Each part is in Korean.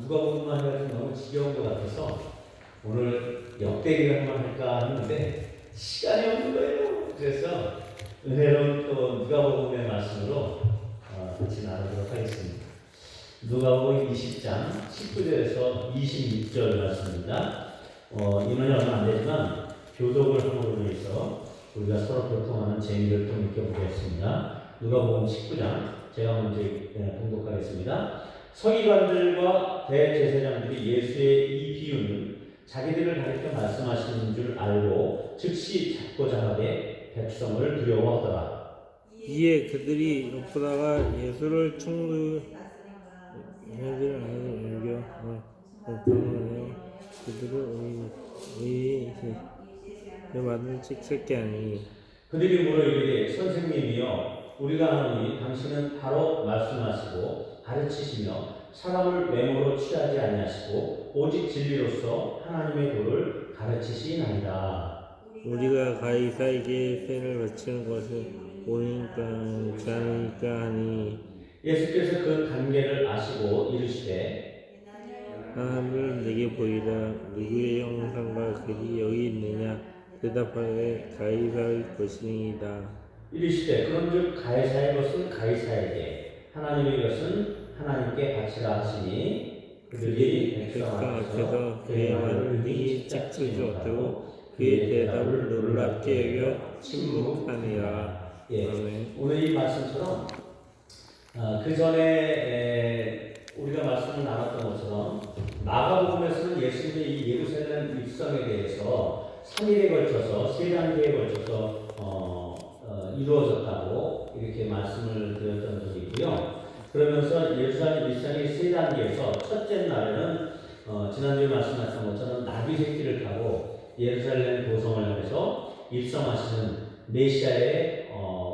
누가복음만 해도 너무 지겨운 것 같아서 오늘 역대기를 한번 할까 했는데 시간이 없는 거예요. 그래서 은혜로운 또 누가복음의 말씀으로 같이 나누도록 하겠습니다. 누가복음 20장 19절에서 26절 말씀입니다. 인원이 얼마 안 되지만 교독을 함으로 인해서 우리가 서로 교통하는 재미를 좀 느껴보겠습니다. 누가복음 19장 제가 먼저 봉독하겠습니다. 서기관들과 대제사장들이 예수의 이 비유는 자기들을 가리켜 말씀하시는 줄 알고 즉시 잡고자 하되 백성을 두려워하더라. 이에 그들이 엿보다가 예수를 충돌 얘들 안에 옮겨 강하여 그들을 의의 말을 찍찍게 하니 그들이 물어 이르되 선생님이여 우리가 하노니 당신은 바로 말씀하시고 가르치시며 사람을 외모로 취하지 아니하시고 오직 진리로서 하나님의 도를 가르치시나이다. 우리가 가이사에게 세를 바치는 것을 옳으니까 자니까 하니 예수께서 그 관계를 아시고 이르시되 하나님을 내게 보이라. 누구의 형상과 글이 여기 있느냐. 대답하되 가이사의 것이니이다. 이르시되 그런즉 가이사의 것은 가이사에게 하나님의 것은 하나님께 바치라 하시니 그들이 백성 앞에서 그의 말을 능히 짝지지 못하고 그의 대답을 놀랍게 여겨 침묵하니라. 오늘 이 말씀처럼 그 전에 우리가 말씀을 나눴던 것처럼 마가복음에서는 예수님의 이 예루살렘 입성에 대해서 3일에 걸쳐서 3단계에 걸쳐서 이루어졌다고 이렇게 말씀을 드렸던 적이 있고요. 그러면서 예루살렘 입성의 3단계에서 첫째 날에는 지난주에 말씀하신 것처럼 나귀 새끼를 타고 예루살렘 도성을 향해서 입성하시는 메시아의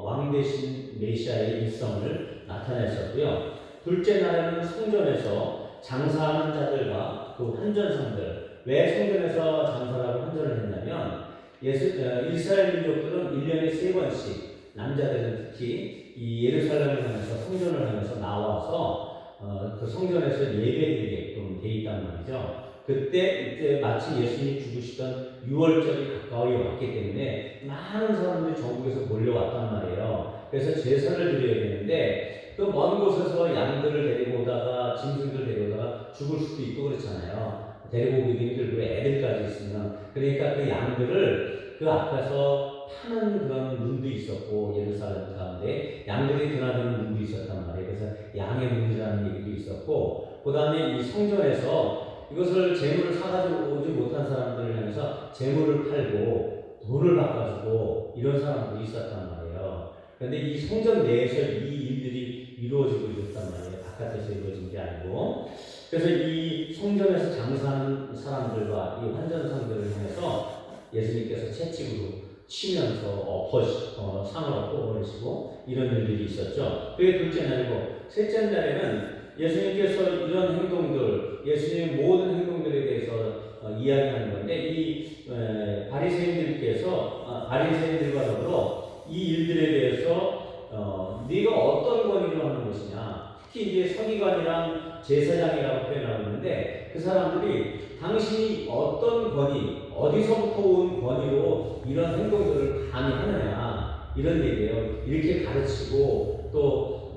왕 대신 메시아의 입성을 나타냈었고요. 둘째 날에는 성전에서 장사하는 자들과 그 환전상들, 왜 성전에서 장사하고 환전을 했냐면 이스라엘 민족들은 1년에 3번씩 남자들은 특히 이 예루살렘을 향해서 성전을 향해서 나와서 그 성전에서 예배드리게끔 돼 있단 말이죠. 이때 마치 예수님이 죽으시던 6월절이 가까이 왔기 때문에 많은 사람들이 전국에서 몰려왔단 말이에요. 그래서 제사를 드려야 되는데 그 먼 곳에서 양들을 데리고 오다가 짐승들 데리고 오다가 죽을 수도 있고 그렇잖아요. 데리고 오기도 힘들고 애들까지 있으면 그러니까 그 양들을 그 앞에서 파는 그런 문도 있었고 예루살렘 가운데 양들이 드나드는 문도 있었단 말이에요. 그래서 양의 문이라는 얘기도 있었고 그 다음에 이 성전에서 이것을 재물을 사가지고 오지 못한 사람들을 향해서 재물을 팔고 돈을 바꿔주고 이런 사람들이 있었단 말이에요. 그런데 이 성전 내에서 이 일들이 이루어지고 있었단 말이에요. 바깥에서 이루어진 게 아니고. 그래서 이 성전에서 장사하는 사람들과 이 환전상들을 향해서 예수님께서 채찍으로 치면서 상을 엎어버리시고 이런 일들이 있었죠. 그게 둘째 날이고 셋째 날에는 예수님께서 이런 행동들, 예수님의 모든 행동들에 대해서 이야기하는 건데 이 바리새인들과 더불어 이 일들에 대해서 네가 어떤 권위로 하는 것이냐. 특히 이제 서기관이랑 제사장이라고 표현하고 있는데 그 사람들이 당신이 어떤 권위, 어디서부터 온 권위로 이런 행동들을 감히 하느냐 이런 얘기예요. 이렇게 가르치고 또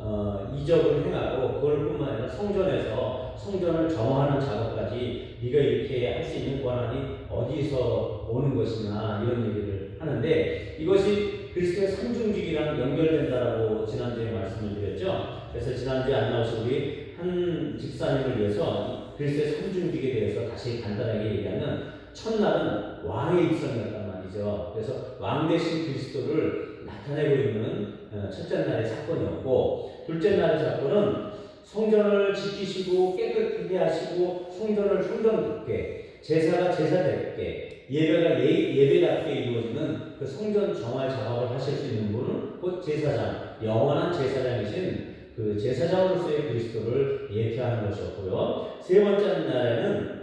이적을 행하고 그걸 뿐만 아니라 성전을 정화하는 작업까지 네가 이렇게 할 수 있는 권한이 어디서 오는 것이냐 이런 얘기를 하는데 이것이 그리스도의 삼중직이랑 연결된다라고 지난주에 말씀을 드렸죠. 그래서 지난주에 안 나오신 우리 한 집사님을 위해서 그리스도의 삼중직에 대해서 다시 간단하게 얘기하면 첫날은 왕의 입성이었단 말이죠. 그래서 왕 대신 그리스도를 나타내고 있는 첫째 날의 사건이었고 둘째 날의 사건은 성전을 지키시고 깨끗하게 하시고 성전을 성전답게 제사가 제사답게 예배가 예배답게 이루어지는 그 성전 정화 작업을 하실 수 있는 분은 곧 제사장, 영원한 제사장이신 그 제사장으로서의 그리스도를 예표하는 것이었고요. 세 번째 날에는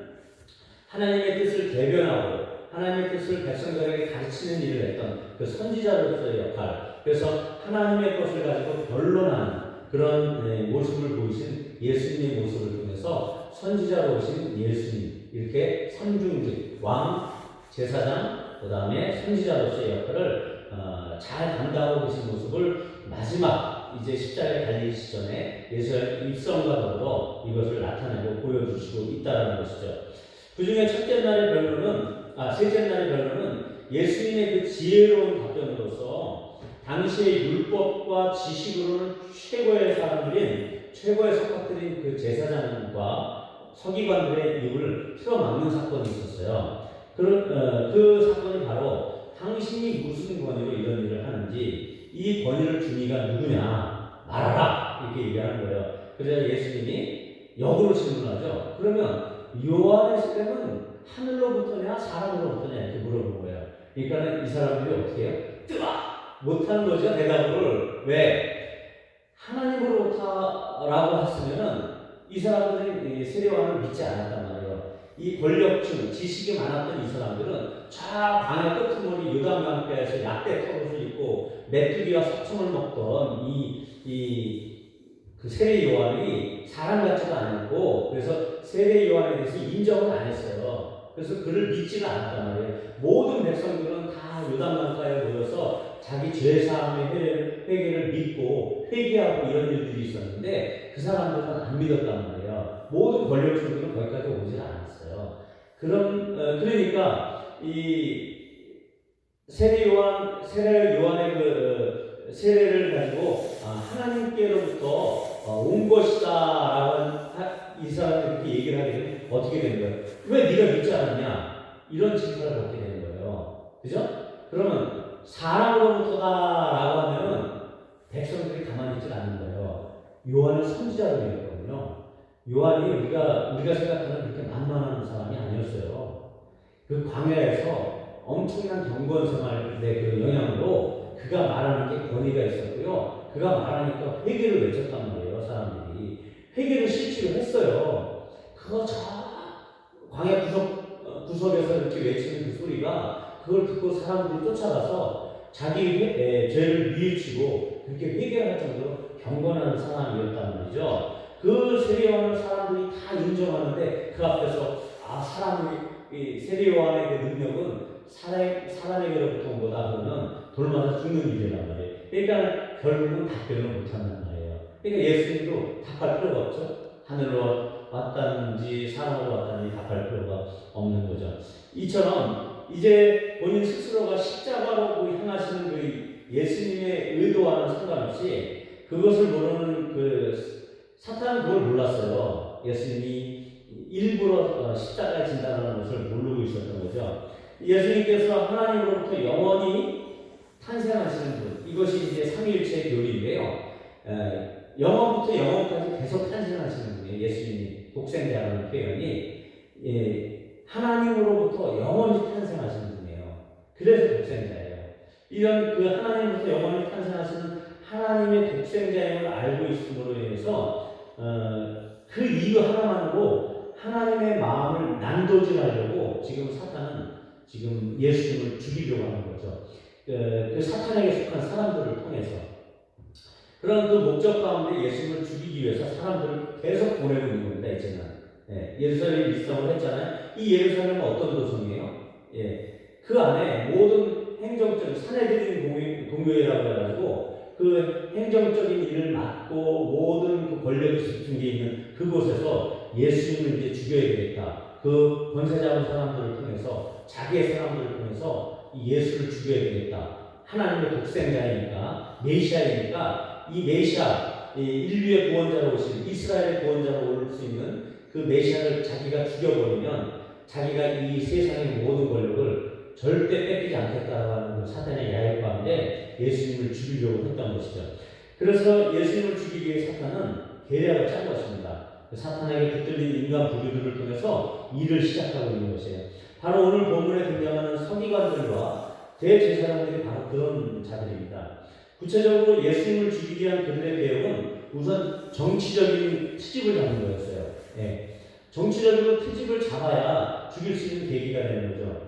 하나님의 뜻을 대변하고 하나님의 뜻을 백성들에게 가르치는 일을 했던 그 선지자로서의 역할, 그래서 하나님의 것을 가지고 변론하는 그런 모습을 보이신 예수님의 모습을 통해서 선지자로 오신 예수님, 이렇게 삼중직, 왕, 제사장, 그 다음에 선지자로서의 역할을 잘 감당하고 계신 모습을 마지막 이제 십자가에 달리기 전에 예수의 입성과 더불어 이것을 나타내고 보여주시고 있다는 것이죠. 그 중에 셋째 날의 변론은 예수님의 그 지혜로운 답변으로서 당시의 율법과 지식으로는 최고의 사람들인, 최고의 석학들인 그 제사장과 서기관들의 입을 틀어막는 사건이 있었어요. 그 사건이 바로 당신이 무슨 권위로 이런 일을 하는지, 이 권위를 준 이가 누구냐 말하라, 이렇게 얘기하는 거예요. 그래서 예수님이 역으로 질문하죠. 그러면 요한의 세례는 하늘로부터냐 사람으로부터냐 이렇게 물어본 거예요. 그러니까 이 사람들이 어떻게 해요? 못하는 거죠, 대답을. 왜? 하나님으로부터라고 했으면은 이 사람들이 세례요한을 믿지 않았단 말이에요. 이 권력층, 지식이 많았던 이 사람들은 저 광야 끄트머리 요단강가에서 약대 털옷을 입고 메뚜기와 석청을 먹던 그 세례 요한이 사람 같지도 않았고, 그래서 세례 요한에 대해서 인정을 안 했어요. 그래서 그를 믿지가 않았단 말이에요. 모든 백성들은 다 요단강가에 모여서 자기 죄사함의 회개를 믿고 회개하고 이런 일들이 있었는데 그 사람들은 안 믿었단 말이에요. 모든 권력층들은 거기까지 오질 않았어요. 그러니까 이 세례 요한의 그 세례를 가지고 하나님께로부터 온 것이다라고 이 사람들이 그렇게 얘기를 하게 되면 어떻게 되는 거예요? 왜 네가 믿지 않았냐? 이런 질타를 받게 되는 거예요. 그죠? 그러면 사람으로부터다라고 하면은 백성들이 가만히 있지 않는 거예요. 요한은 선지자로 얘기했거든요. 요한이 우리가 생각하는 그렇게 만만한 사람이 아니었어요. 그 광야에서 엄청난 경건 생활의 그 영향으로 그가 말하는 게 권위가 있었고요. 그가 말하니까 회개를 외쳤단 말이에요. 사람들이 회개를 실천을 했어요. 그거 저 광야 구석에서 이렇게 외치는 그 소리가, 그걸 듣고 사람들이 쫓아가서 자기 죄를 뉘우치고 그렇게 회개할 정도로 경건한 사람이었단 말이죠. 그 세례요한을 사람들이 다 인정하는데 그 앞에서 세례 요한의 그 능력은 사람에게로부터 온 거다 그러면 돌마다 죽는 일이란 말이에요. 그러니까 결국은 답변을 못한단 말이에요. 그러니까 예수님도 답할 필요가 없죠. 하늘로 왔다는지 사람으로 왔다는지 답할 필요가 없는 거죠. 이처럼 이제 본인 스스로가 십자가로 향하시는 그 예수님의 의도와는 상관없이 그것을 모르는 사탄은 그걸 몰랐어요. 예수님이 일부러 십자가에 진다는 것을 모르고 있었던 거죠. 예수님께서 하나님으로부터 영원히 탄생하시는 분, 이것이 이제 삼위일체의 교리인데요. 영원부터 영원까지 계속 탄생하시는 분이에요. 예수님이 독생자라는 표현이 하나님으로부터 영원히 탄생하시는 분이에요. 그래서 독생자예요. 이런 그 하나님으로부터 영원히 탄생하시는 하나님의 독생자임을 알고 있음으로 인해서 그 이유 하나만으로 하나님의 마음을 난도질하려고 지금 사탄은 지금 예수님을 죽이려고 하는 거죠. 그 사탄에게 속한 사람들을 통해서. 그런 그 목적 가운데 예수님을 죽이기 위해서 사람들을 계속 보내고 있는 겁니다. 이제는 예루살렘 입성을 했잖아요. 이 예루살렘은 어떤 도성이에요? 그 안에 모든 행정적인 사내들인 공회라고 해가지고 그 행정적인 일을 맡고 모든 그 권력이 집중되어 있는 그곳에서 예수님을 이제 죽여야 되겠다. 그 권세 잡은 사람들을 통해서, 자기의 사람들을 통해서 이 예수를 죽여야 되겠다. 하나님의 독생자이니까, 메시아이니까, 이 메시아, 인류의 구원자로 오신, 이스라엘의 구원자로 올 수 있는 그 메시아를 자기가 죽여버리면 자기가 이 세상의 모든 권력을 절대 뺏기지 않겠다고 하는 그 사탄의 야욕 가운데 예수님을 죽이려고 했던 것이죠. 그래서 예수님을 죽이기 위해 사탄은 계략을 짠 것입니다. 사탄에게 붙들린 인간 부류들을 통해서 일을 시작하고 있는 것이에요. 바로 오늘 본문에 등장하는 서기관들과 대제사장들이 바로 그런 자들입니다. 구체적으로 예수님을 죽이기 위한 그들의 계획은 우선 정치적인 트집을 잡는 거였어요. 정치적으로 트집을 잡아야 죽일 수 있는 계기가 되는 거죠.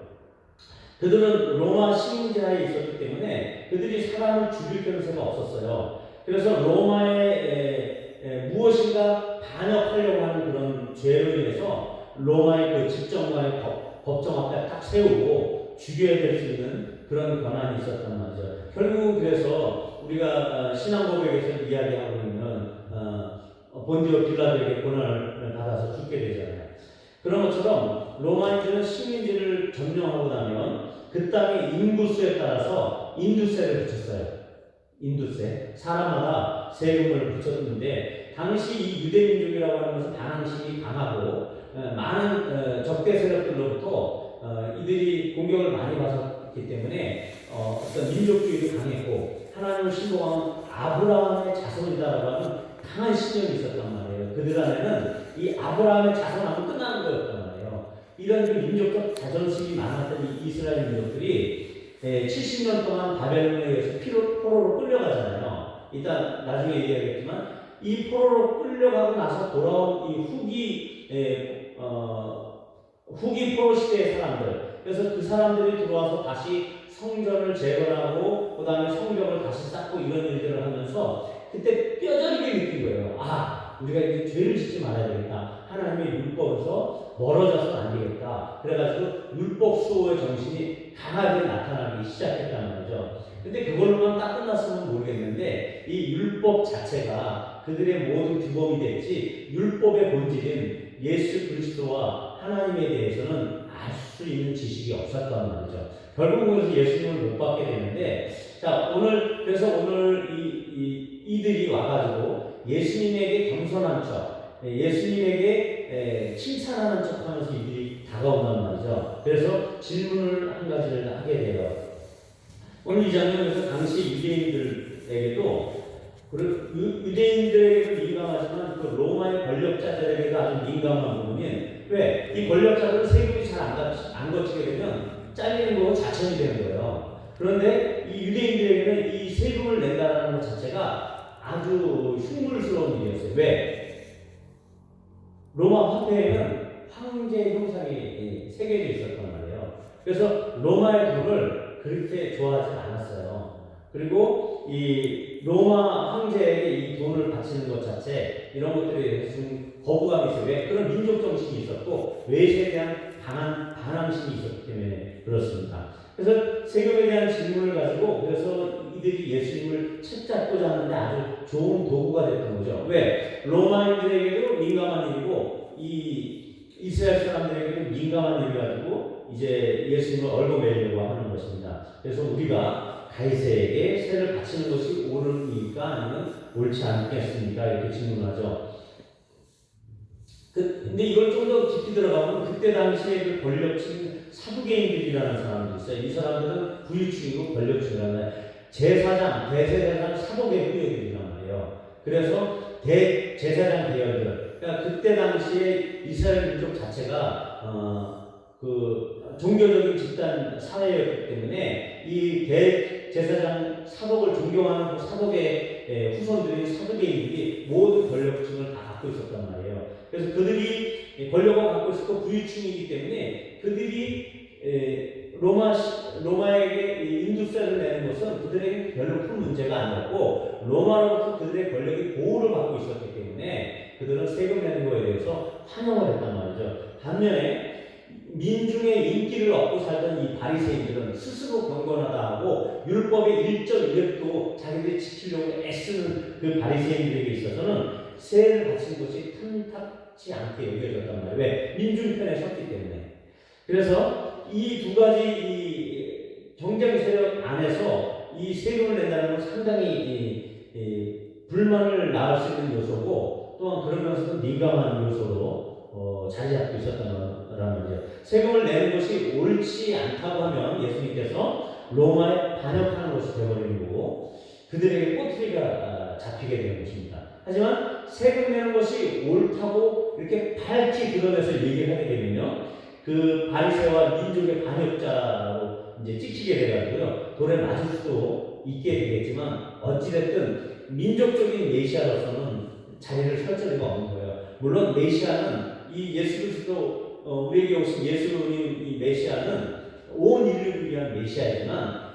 그들은 로마 시민제하에 있었기 때문에 그들이 사람을 죽일 변수가 없었어요. 그래서 로마의 무엇인가 반역하려고 하는 그런 죄로 인해서 로마의 그 집정관의 법정 앞에 딱 세우고 죽여야 될 수 있는 그런 권한이 있었단 말이죠. 결국 그래서 우리가 신앙 고백에서 이야기하고 있는 본디오 빌라도에게 고난을 받아서 죽게 되잖아요. 그런 것처럼 로마인들은 식민지를 점령하고 나면 그 땅의 인구수에 따라서 인두세를 붙였어요. 인두세. 사람마다 세금을 붙였는데 당시 이 유대민족이라고 하는 것은 반항심이 강하고 많은 적대 세력들로부터 이들이 공격을 많이 받았기 때문에 어떤 민족주의도 강했고 하나님을 신봉하는 아브라함의 자손이다라고 하는 강한 신념이 있었단 말이에요. 그들 안에는 이 아브라함의 자손하면 끝나는 거였단 말이에요. 이런 그 민족적 자존심이 많았던 이 이스라엘 민족들이 70년 동안 바벨론에 의해서 포로로 끌려가잖아요. 일단 나중에 얘기하겠지만 이 포로로 끌려가고 나서 돌아온 이 후기 포로 시대의 사람들, 그래서 그 사람들이 들어와서 다시 성전을 재건하고 그 다음에 성벽을 다시 쌓고 이런 일들을 하면서 그때 뼈저리게 느낀 거예요. 우리가 이제 죄를 짓지 말아야 되겠다. 하나님의 율법에서 멀어져서는 안 되겠다. 그래가지고 율법 수호의 정신이 강하게 나타나기 시작했단 말이죠. 근데 그걸로만 딱 끝났으면 모르겠는데 이 율법 자체가 그들의 모든 규범이 됐지 율법의 본질인 예수 그리스도와 하나님에 대해서는 알 수 있는 지식이 없었단 말이죠. 결국은 그래서 예수님을 못 받게 되는데 그래서 오늘 이들이 와가지고 예수님에게 겸손한 척, 예수님에게 칭찬하는 척 하면서 이들이 다가온단 말이죠. 그래서 질문을 한 가지를 하게 돼요. 오늘 이 장면에서 당시 유대인들에게도 유대인들에게도 민감하지만 그 로마의 권력자들에게도 아주 민감한 부분이 왜? 이 권력자들은 세금이 잘 안 거치게 되면 잘리는 거고 자천이 되는 거예요. 그런데 이 유대인들에게는 이 세금을 낸다는 것 자체가 아주 흉물스러운 일이었어요. 왜? 로마 화폐에는 황제 형상이 새겨져 있었단 말이에요. 그래서 로마의 돈을 그렇게 좋아하지 않았어요. 그리고 이 로마 황제에게 이 돈을 바치는 것 자체 이런 것들에 대해서 좀 거부감이 있어요. 왜? 그런 민족 정신이 있었고 외세에 대한 강한 반항심이 있었기 때문에 그렇습니다. 그래서 세금에 대한 질문을 가지고 그래서 이들이 예수님을 책잡고자 하는데 아주 좋은 도구가 됐던 거죠. 왜? 로마인들에게도 민감한 일이고 이 이스라엘 사람들에게도 민감한 일을 가지고 이제 예수님을 얽어매려고 하는 것입니다. 그래서 우리가 가이사에게 세를 바치는 것이 옳으니까 아니면 옳지 않겠습니까? 이렇게 질문하죠. 근데 이걸 좀 더 깊이 들어가면 그때 당시에 그 권력층 사두개인들이라는 사람들이 있어요. 이 사람들은 부유층이고 권력층이라는 제사장, 대제사장, 사도계 후예들이란 말이에요. 그래서 대제사장 계열들, 그러니까 그때 당시에 이스라엘 민족 자체가 그 종교적인 집단 사회였기 때문에 이 대제사장 사독을 존경하는 그 사독의 후손들이 사두개인들이 모든 권력층을 다 갖고 있었단 말이에요. 그래서 그들이 권력을 갖고 있었고 부유층이기 때문에 그들이 로마에게 인두세를 내는 것은 그들에게 별로 큰 문제가 아니었고 로마로부터 그들의 권력이 보호를 받고 있었기 때문에 그들은 세금 내는 것에 대해서 환영을 했단 말이죠. 반면에 민중의 인기를 얻고 살던 이 바리새인들은 스스로 경건하다 하고 율법의 1.1획도 자기들이 지키려고 애쓰는 그 바리새인들에게 있어서는 세를 바치는 것이 탐탁치 않게 여겨졌단 말이에요. 왜? 민중 편에 섰기 때문에. 그래서 이 두 가지 이 경쟁 세력 안에서 이 세금을 낸다는 건 상당히 불만을 낳을 수 있는 요소고 또한 그러면서도 민감한 요소로 자리 잡고 있었다는 말이죠. 세금을 내는 것이 옳지 않다고 하면 예수님께서 로마에 반역하는 것이 되어버리는 거고 그들에게 꼬투리가 잡히게 되는 것입니다. 하지만 세금 내는 것이 옳다고 이렇게 밝히 드러내서 얘기를 하게 되면요, 그 바리새와 민족의 반역자로 이제 찍히게 돼가지고요, 돌에 맞을 수도 있게 되겠지만 어찌됐든 민족적인 메시아로서는 자리를 설 자리가 없는 거예요. 물론 메시아는 이 예수 그리스도 우리에게 오신 예수님 이 메시아는 온 인류를 위한 메시아이지만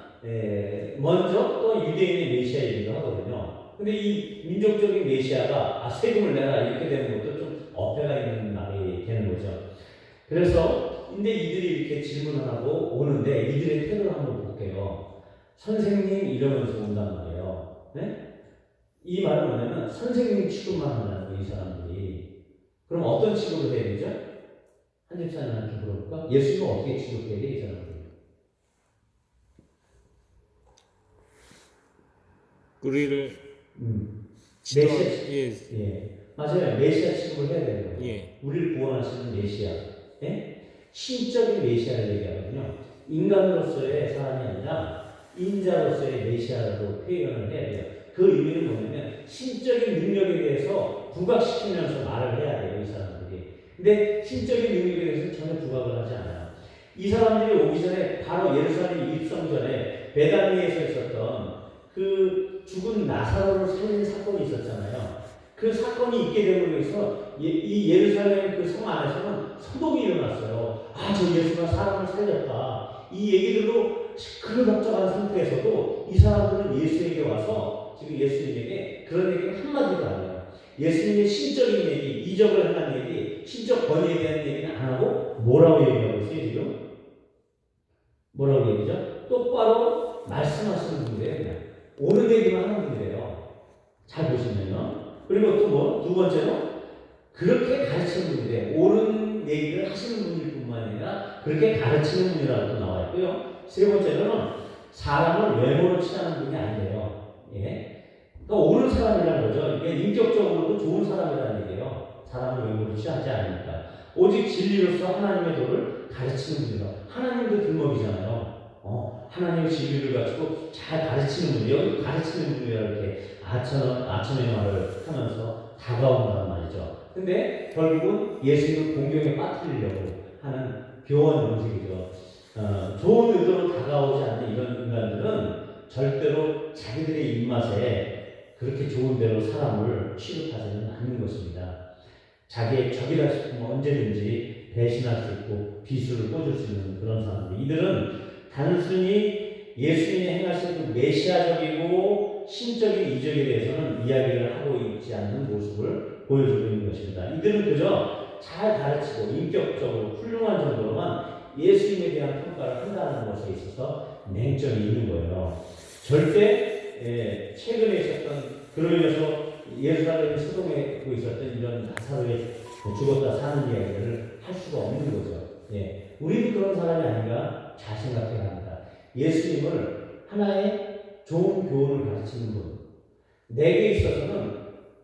먼저 또 유대인의 메시아이기도 하거든요. 근데 이 민족적인 메시아가 세금을 내라 이렇게 되는 것도 좀 어폐가 있는 말이에요. 되는 거죠. 그래서 근데 이들이 이렇게 질문을 하고 오는데 이들의 태도를 한번 볼게요. 선생님 이러면서 온단 말이에요. 네? 이 말은 뭐냐면 선생님 취급만 한다는 거예요, 이 사람들이. 그럼 어떤 취급을 해야 되죠? 한 집사님한테 물어볼까? 예수님은 어떻게 취급해야 돼, 이 사람들이? 우리를 메시아, 예, 예, 맞아요. 메시아 취급을 해야 되는 거예요. 예. 우리를 구원하시는 메시아, 예? 신적인 메시아를 얘기하거든요. 인간으로서의 사람이 아니라 인자로서의 메시아로 표현을 해야 돼요. 그 의미는 뭐냐면 신적인 능력에 대해서 부각시키면서 말을 해야 돼요, 이 사람들이. 근데 신적인 능력에 대해서 전혀 부각을 하지 않아요. 이 사람들이 오기 전에 바로 예루살렘 입성 전에 베다니에서 있었던 그 죽은 나사로를 살린 사건이 있었잖아요. 그 사건이 있게 됨으로 해서 이 예루살렘 그 성 안에서는 소동이 일어났어요. 아, 저 예수가 사람을 살렸다. 이 얘기들로 시끌벅적한 상태에서도 이 사람들은 예수에게 와서 지금 예수님에게 그런 얘기를 한마디도 안 해요. 예수님의 신적인 얘기, 이적을 한 얘기, 신적 권위에 대한 얘기는 안 하고 뭐라고 얘기하고 있어요, 지금? 뭐라고 얘기죠? 똑바로 말씀하시는 분이에요, 그냥. 옳은 얘기만 하는 분이래요. 잘 보시면요. 그리고 또 뭐, 두 번째로, 그렇게 가르치는 분이래요. 옳은 얘기를 하시는 분일 뿐만 아니라, 그렇게 가르치는 분이라고 나와 있고요. 세 번째로는, 사람을 외모로 취하는 분이 아니래요. 예. 그러니까 옳은 사람이라는 거죠. 이게 인격적으로도 좋은 사람이라는 얘기예요. 사람을 외모로 취하지 않으니까. 오직 진리로서 하나님의 도를 가르치는 분이다. 하나님도 들먹이잖아요. 하나님의 진리를 가지고 잘 가르치는 분이요. 가르치는 분이라 이렇게 아첨의 말을 하면서 다가온단 말이죠. 근데 결국은 예수님을 공경에 빠뜨리려고 하는 교원 음식이죠. 좋은 의도로 다가오지 않는 이런 인간들은 절대로 자기들의 입맛에 그렇게 좋은 대로 사람을 취급하지는 않는 것입니다. 자기의 적이라 싶으면 언제든지 배신할 수 있고 비수를 꽂을 수 있는 그런 사람들. 이들은 단순히 예수님이 행하신 그 메시아적이고 신적인 이적에 대해서는 이야기를 하고 있지 않는 모습을 보여주고 있는 것입니다. 이들은 그저 잘 가르치고 인격적으로 훌륭한 정도로만 예수님에 대한 평가를 한다는 것에 있어서 냉정이 있는 거예요. 절대 최근에 있었던 그로 인해서 예루살렘 소동하고 있었던 이런 나사로의 죽었다 사는 이야기를 할 수가 없는 거죠. 예, 우리도 그런 사람이 아닌가 잘 생각해야 합니다. 예수님을 하나의 좋은 교훈을 가르치는 분, 내게 있어서는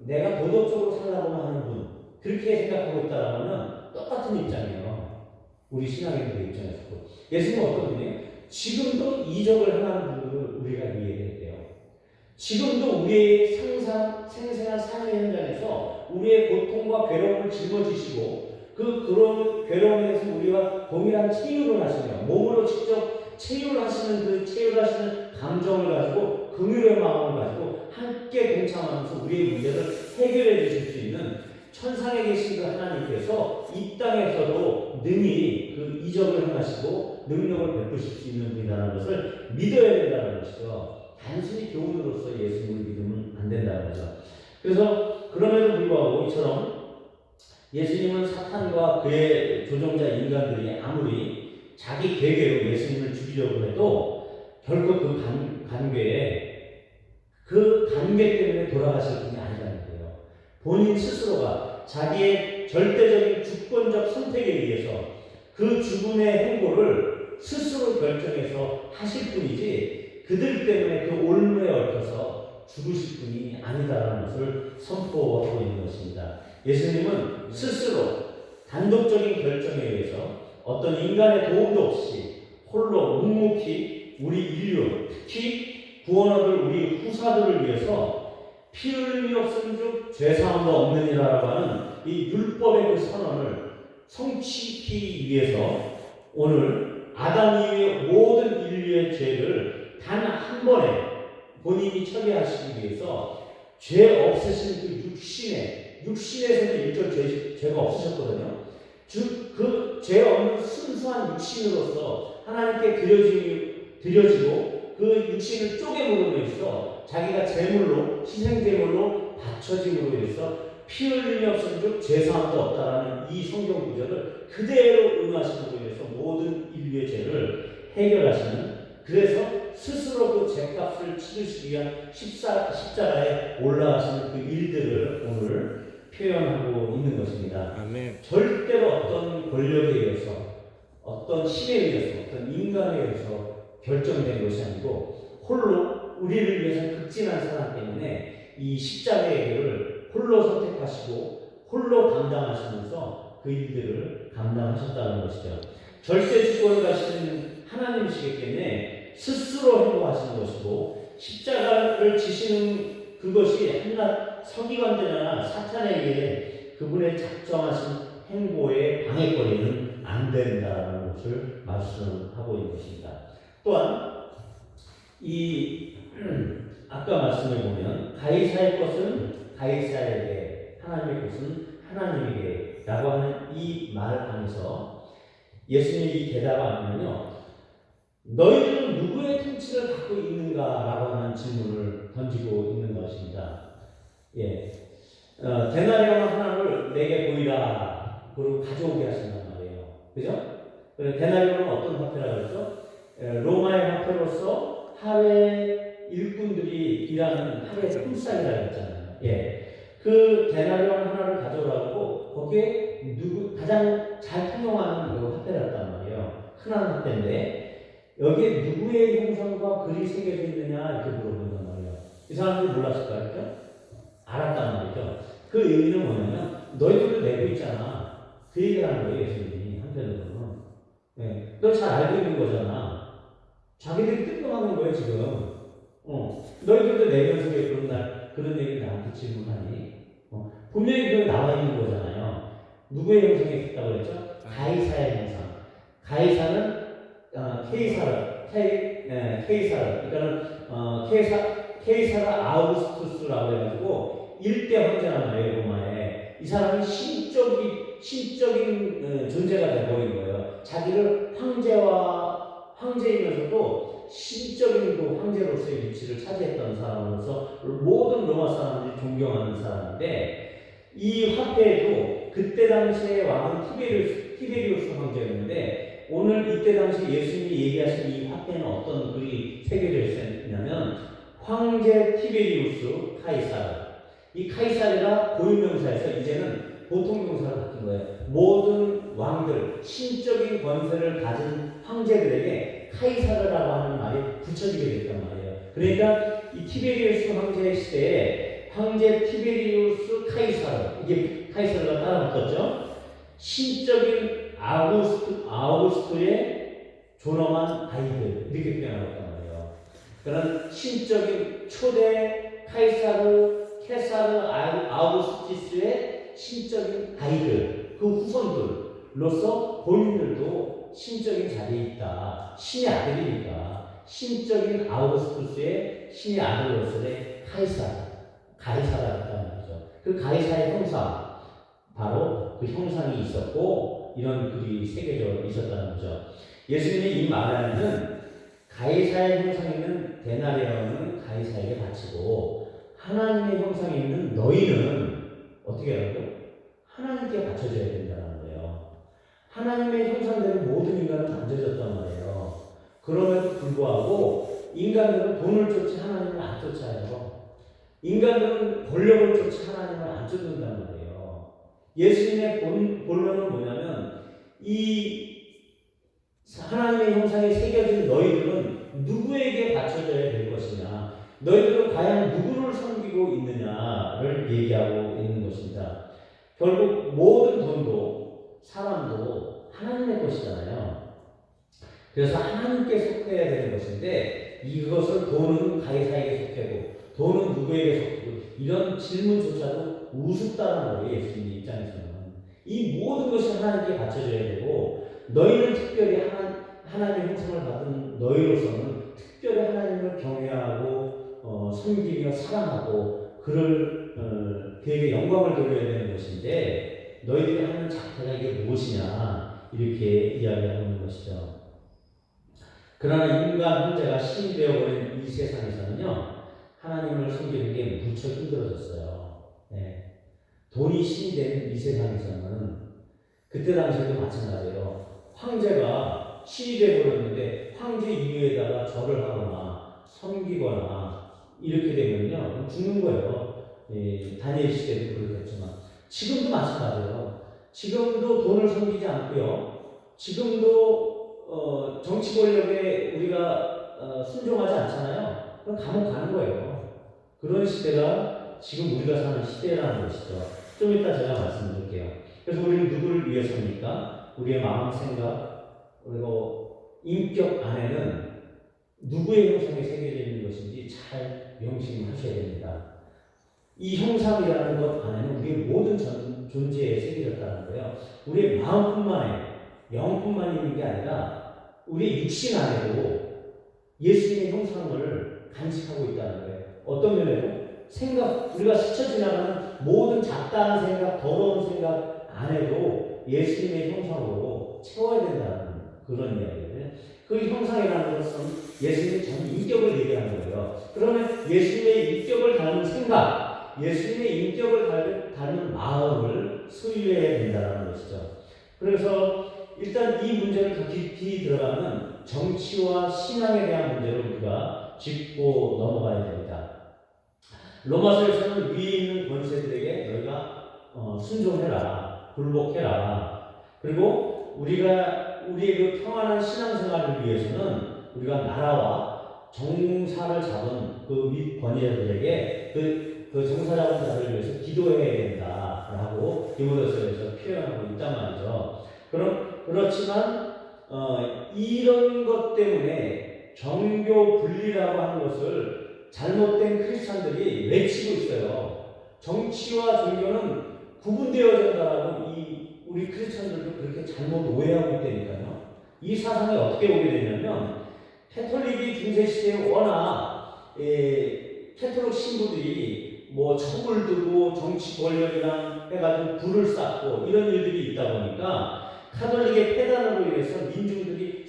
내가 도덕적으로 살라고만 하는 분, 그렇게 생각하고 있다라면 똑같은 입장이에요. 우리 신앙인들의 입장에서도. 예수님은 어떤 분이에요? 지금도 이적을 행하는 분들을 우리가 이해해야 돼요. 지금도 우리의 생생한 삶의 현장에서 우리의 고통과 괴로움을 짊어지시고 그런 괴로움에 대해서 우리와 동일한 체유를 하시며 몸으로 직접 체유하시는 그 체유하시는 감정을 가지고 긍휼의 마음을 가지고 함께 동참하면서 우리의 문제를 해결해 주실 수 있는 천상에 계신 그 하나님께서 이 땅에서도 능히 그 이적을 행하시고 능력을 베푸실 수 있는 분이라는 것을 믿어야 된다는 것이죠. 단순히 교훈으로서 예수님을 믿으면 안 된다는 거죠. 그래서 그럼에도 불구하고 이처럼 예수님은 사탄과 그의 조종자 인간들이 아무리 자기 계획으로 예수님을 죽이려고 해도 결국 그 관계 때문에 돌아가실 분이 아니라는 거예요. 본인 스스로가 자기의 절대적인 주권적 선택에 의해서 그 죽음의 행보를 스스로 결정해서 하실 뿐이지 그들 때문에 그 올무에 얽혀서 죽으실 분이 아니다라는 것을 선포하고 있는 것입니다. 예수님은 스스로 단독적인 결정에 의해서 어떤 인간의 도움도 없이 홀로 묵묵히 우리 인류, 특히 구원 얻을 우리 후사들을 위해서 피 흘림이 없음즉 죄사함도 없느니라라고 하는 이 율법의 그 선언을 성취하기 위해서 오늘 아담 이후의 모든 인류의 죄를 단 한 번에 본인이 처리하시기 위해서 죄 없으신 그 육신에서도 일절 죄가 없으셨거든요. 즉 그 죄 없는 순수한 육신으로서 하나님께 드려지고 그 육신을 쪼개므로 인해서 자기가 제물로 희생제물로 바쳐짐으로 인해서 피 흘림이 없은즉 죄사함도 없다라는 이 성경 구절을 그대로 응하심으로 인해서 모든 인류의 죄를 해결하시는, 그래서 스스로 그 죄값을 치르시기 위한 십자가에 올라가시는 그 일들을 오늘 표현하고 있는 것입니다. 아멘. 절대로 어떤 권력에 의해서, 어떤 힘에 의해서, 어떤 인간에 의해서 결정된 것이 아니고 홀로 우리를 위해서 극진한 사랑 때문에 이 십자가의 일을 홀로 선택하시고 홀로 감당하시면서 그 일들을 감당하셨다는 것이죠. 절대 주권을 가시는 하나님이시기 때문에 스스로 행동하시는 것이고, 십자가를 지시는 그것이 한낱 서기관들이나 사탄에 의해 그분의 작정하신 행보에 방해거리는 안 된다는 것을 말씀하고 있는 것입니다. 또한 이 아까 말씀을 보면 가이사의 것은 가이사에게, 하나님의 것은 하나님에게 라고 하는 이 말 안에서 예수님의 이 대답 안에는요, 너희들은 누구의 통치를 받고 있는가라고 하는 질문을 던지고 있는 것입니다. 예, 데나리온 하나를 내게 보이라 그리고 가져오게 하신단 말이에요. 그죠? 데나리온은 어떤 화폐라고 그랬죠? 로마의 화폐로서 하루에 일꾼들이 일하는 하루의 품삯이라고 했잖아요. 예, 그 데나리온 하나를 가져오라고 거기에 가장 잘 통용하는 그 화폐였단 말이에요. 흔한 화폐인데 여기에 누구의 형상과 글이 새겨져 있느냐 이렇게 물어본단 말이에요. 이 사람들이 몰랐을까요? 그렇죠? 알았단 말이죠. 그 의미는 뭐냐면 너희들도 내고 있잖아. 그 얘기를 하는 거예요. 예수님이 한편으로는. 네. 너 잘 알고 있는 거잖아. 자기들이 뜨끔하는 거예요 지금. 너희들도 내면서 왜 그런 얘기를 나한테 질문하니? 분명히 그거 나와 있는 거잖아요. 누구의 형상이 있다고 그랬죠? 가이사의 형상. 가이사는 케이사르, 그러니까는 케이사르 아우구스투스라고 해가지고 일대 황제란 말이에요, 로마에. 이 사람이 신적인 존재가 되어버린 거예요. 자기를 황제이면서도 신적인 그 황제로서의 위치를 차지했던 사람으로서 모든 로마 사람들이 존경하는 사람인데, 이 화폐에도 그때 당시의 왕은 티베리우스 황제였는데, 오늘 이때 당시 예수님이 얘기하신 이 화폐는 어떤 글이 새겨져 있었냐면 황제 티베리우스 카이사르. 이 카이사르가 고유명사에서 이제는 보통명사로 바뀐 거예요. 모든 왕들, 신적인 권세를 가진 황제들에게 카이사르라고 하는 말이 붙여지게 됐단 말이에요. 그러니까 이 티베리우스 황제의 시대에 황제 티베리우스 카이사르, 이게 카이사르가 따라 붙었죠. 신적인 아우구스토의 존엄한 아이들, 이렇게 표현하고 있단 말이에요. 그런 신적인 초대 케사르 아우구스티스의 신적인 아이들, 그 후손들로서 본인들도 신적인 자리에 있다. 신의 아들이니까 신적인 아우구스투스의 신의 아들로서의 가이사라고 했다는 거죠. 그 가이사의 형상, 바로 그 형상이 있었고 이런 글이 새겨져 있었다는 거죠. 예수님의 이 말에는 가이사의 형상이 있는 데나리온은 가이사에게 바치고 하나님의 형상이 있는 너희는 어떻게 하라고요? 하나님께 바쳐줘야 된다는 거예요. 하나님의 형상대로 모든 인간은 만져졌단 말이에요. 그럼에도 불구하고 인간들은 돈을 쫓지 하나님을 안 쫓아요. 인간들은 권력을 쫓지 하나님을 안 쫓는단 말이에요. 예수님의 본론은 뭐냐면 이 하나님의 형상이 새겨진 너희들은 누구에게 바쳐져야 될 것이냐, 너희들은 과연 누구를 섬기고 있느냐를 얘기하고 있는 것입니다. 결국 모든 돈도 사람도 하나님의 것이잖아요. 그래서 하나님께 속해야 되는 것인데 이것을 돈은 가이사에게 속하고 돈은 누구에게 속하고 이런 질문조차도 우습다는 거예요. 예수님 입장에서는. 이 모든 것이 하나님께 바쳐져야 되고 너희는 특별히 하나님의 형상을 받은 너희로서는 특별히 하나님을 경외하고 섬기며 사랑하고 그에게 영광을 돌려야 되는 것인데 너희들이 하는 자태가 이게 무엇이냐 이렇게 이야기하고 있는 것이죠. 그러나 인간 혼자가 신이 되어버린 이 세상에서는요 하나님을 섬기는 게 무척 힘들어졌어요. 네. 돈이 신이 되는 이 세상에서는 그때 당시에도 마찬가지예요. 황제가 신이 되어버렸는데 황제 이유에다가 절을 하거나 섬기거나 이렇게 되면요 죽는 거예요. 다니엘 시대도 그렇겠지만 지금도 마찬가지예요. 지금도 돈을 섬기지 않고요. 지금도 정치 권력에 우리가 순종하지 않잖아요. 그럼 감옥 가는 거예요. 그런 시대가 지금 우리가 사는 시대라는 것이죠. 좀 이따 제가 말씀드릴게요. 그래서 우리는 누구를 위해서입니까? 우리의 마음, 생각, 그리고 인격 안에는 누구의 형상이 새겨져 있는 것인지 잘 명심하셔야 됩니다. 이 형상이라는 것 안에는 우리의 모든 존재에 새겨졌다는 거예요. 우리의 마음뿐만에 영뿐만 있는 게 아니라 우리의 육신 안에도 예수님의 형상을 간직하고 있다는 거예요. 어떤 면에도 생각, 우리가 스쳐 지나가는 모든 잡다한 생각, 더러운 생각 안에도 예수님의 형상으로 채워야 된다는 그런 이야기예요. 그 형상이라는 것은 예수님의 전 인격을 얘기하는 거예요. 그러면 예수님의 인격을 닮은 생각, 예수님의 인격을 닮은 마음을 소유해야 된다는 것이죠. 그래서 일단 이 문제를 더 깊이 들어가면 정치와 신앙에 대한 문제를 우리가 짚고 넘어가야 됩니다. 로마서에서는 위에 있는 권세들에게 너희가 순종해라, 굴복해라. 그리고 우리의 그 평안한 신앙생활을 위해서는 우리가 나라와 정사를 잡은 그 윗 권위자들에게 그 정사 잡은 자를 위해서 기도해야 된다라고 디모데서에서 표현하고 있단 말이죠. 그렇지만 이런 것 때문에 정교 분리라고 하는 것을 잘못된 크리스찬들이 외치고 있어요. 정치와 종교는 구분되어야 된다라고 우리 크리스찬들도 그렇게 잘못 오해하고 있다니까요. 이 사상이 어떻게 오게 되냐면 캐톨릭이 중세시대에 워낙 캐톨릭 신부들이 뭐 첩을 두고 정치 권력이랑 해가지고 불을 쌓고 이런 일들이 있다 보니까 카톨릭의 폐단으로 인해서 민중들이